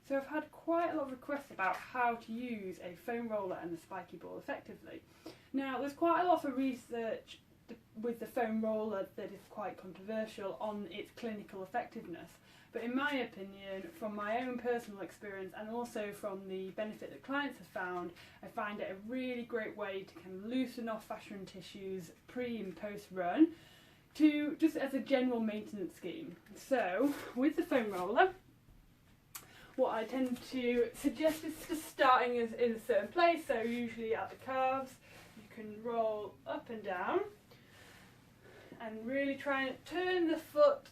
So I've had quite a lot of requests about how to use a foam roller and the spiky ball effectively. Now there's quite a lot of research with the foam roller that is quite controversial on its clinical effectiveness, but in my opinion, from my own personal experience and also from the benefit that clients have found, I find it a really great way to kind of loosen off fascia and tissues pre and post run, to just as a general maintenance scheme. So with the foam roller, what I tend to suggest is just starting in a certain place, so usually at the calves. You can roll up and down and really try and turn the foot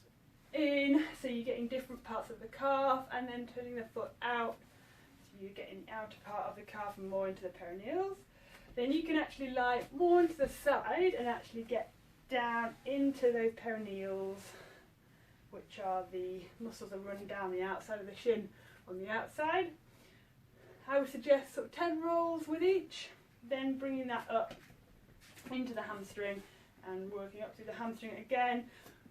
in, so you're getting different parts of the calf, and then turning the foot out, so you're getting the outer part of the calf and more into the perineals. Then you can actually lie more into the side and actually get down into those perineals, which are the muscles that run down the outside of the shin on the outside. I would suggest sort of 10 rolls with each, then bringing that up into the hamstring and working up through the hamstring again.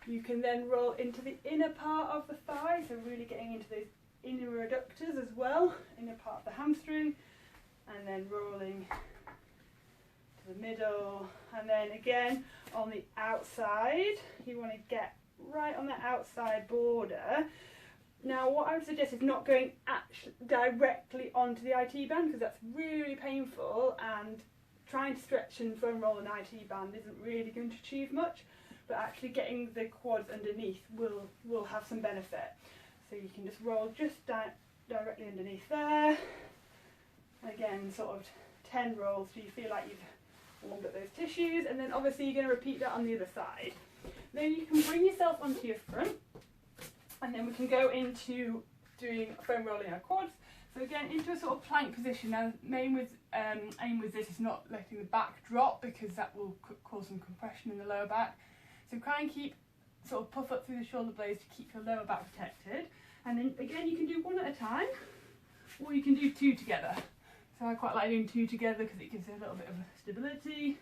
You can then roll into the inner part of the thigh, so really getting into those inner adductors as well, inner part of the hamstring, and then rolling to the middle, and then again on the outside, you want to get right on the outside border. Now what I would suggest is not going directly onto the IT band, because that's really painful, and trying to stretch and foam roll an IT band isn't really going to achieve much, but actually getting the quads underneath will have some benefit. So you can just roll just directly underneath there. Again, sort of 10 rolls so you feel like you've warmed up those tissues, and then obviously you're going to repeat that on the other side. Then you can bring yourself onto your front, and then we can go into doing foam rolling our quads. So again, into a sort of plank position. Now, aim with this is not letting the back drop, because that will cause some compression in the lower back. So try and keep sort of puff up through the shoulder blades to keep your lower back protected. And then again, you can do one at a time, or you can do two together. So I quite like doing two together because it gives it a little bit of stability.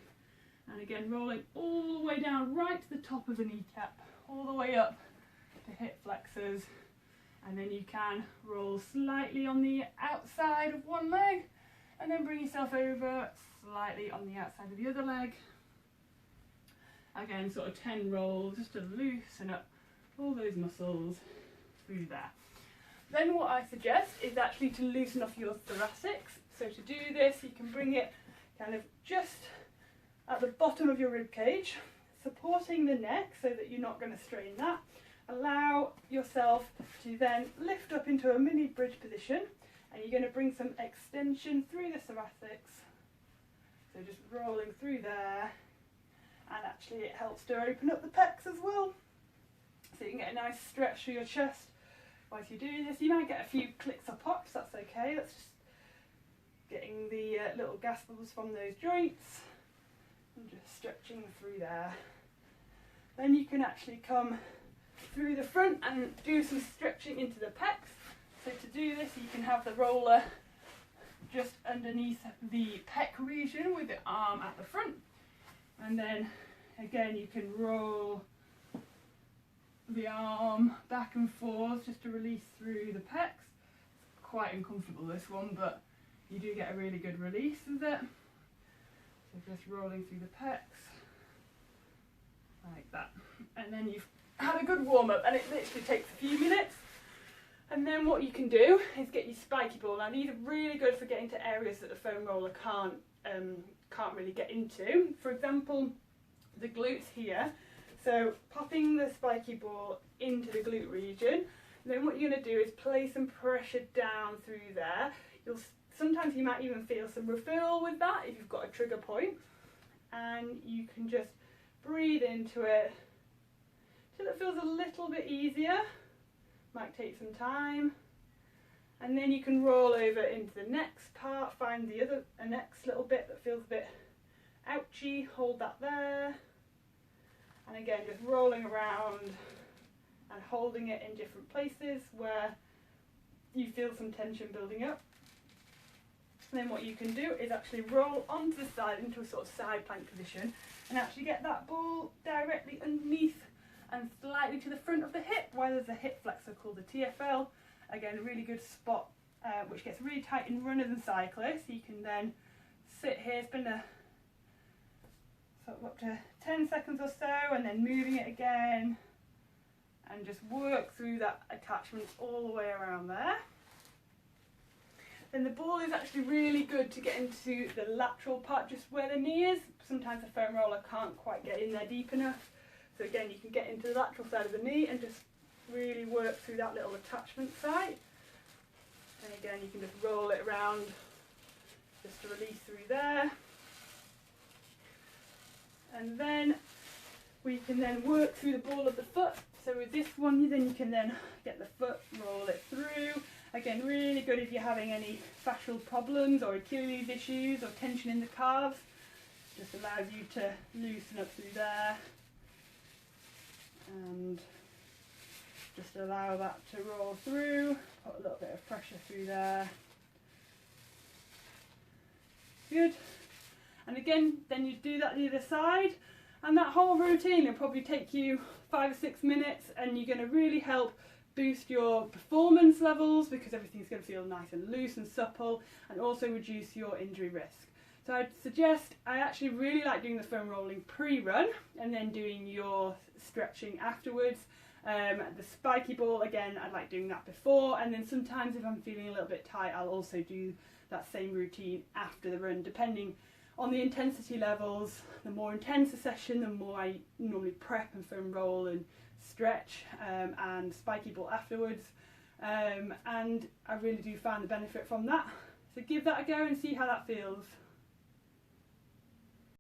And again, rolling all the way down right to the top of the kneecap, all the way up to hip flexors, and then you can roll slightly on the outside of one leg, and then bring yourself over slightly on the outside of the other leg. Again, sort of 10 rolls just to loosen up all those muscles through there. Then what I suggest is actually to loosen off your thoracics. So to do this, you can bring it kind of just at the bottom of your rib cage, supporting the neck so that you're not going to strain that. Allow yourself to then lift up into a mini bridge position, and you're going to bring some extension through the thoracics. So just rolling through there, and actually it helps to open up the pecs as well. So you can get a nice stretch through your chest whilst you're doing this. You might get a few clicks or pops, that's okay. That's just getting the little gas bubbles from those joints and just stretching through there. Then you can actually come through the front and do some stretching into the pecs. So to do this, you can have the roller just underneath the pec region with the arm at the front, and then again you can roll the arm back and forth just to release through the pecs. It's quite uncomfortable, this one, but you do get a really good release with it. So just rolling through the pecs like that, and then you've had a good warm up, and it literally takes a few minutes. And then what you can do is get your spiky ball. Now these are really good for getting to areas that the foam roller can't really get into. For example, the glutes here. So popping the spiky ball into the glute region. Then what you're going to do is place some pressure down through there. Sometimes you might even feel some refill with that if you've got a trigger point. And you can just breathe into it till it feels a little bit easier. Might take some time, and then you can roll over into the next part, find the next little bit that feels a bit ouchy, hold that there, and again just rolling around and holding it in different places where you feel some tension building up. And then what you can do is actually roll onto the side into a sort of side plank position and actually get that ball directly underneath and slightly to the front of the hip, where there's a hip flexor called the TFL, Again, a really good spot which gets really tight in runners and cyclists. You can then sit here, spin a sort of up to 10 seconds or so, and then moving it again, and just work through that attachment all the way around there. Then the ball is actually really good to get into the lateral part, just where the knee is. Sometimes the foam roller can't quite get in there deep enough. So again, you can get into the lateral side of the knee and just really work through that little attachment site. And again, you can just roll it around just to release through there. And then we can then work through the ball of the foot. So with this one, then you can then get the foot, roll it through. Again, really good if you're having any fascial problems or Achilles issues or tension in the calves. Just allows you to loosen up through there. And just allow that to roll through. Put a little bit of pressure through there. Good. And again, then you do that the other side. And that whole routine will probably take you 5 or 6 minutes, and you're going to really help boost your performance levels because everything's going to feel nice and loose and supple, and also reduce your injury risk. So I'd suggest, I actually really like doing the foam rolling pre-run and then doing your stretching afterwards. The spiky ball, again, I like doing that before, and then sometimes if I'm feeling a little bit tight, I'll also do that same routine after the run, depending on the intensity levels. The more intense a session, the more I normally prep and foam roll and stretch and spiky ball afterwards, and I really do find the benefit from that. So give that a go and see how that feels.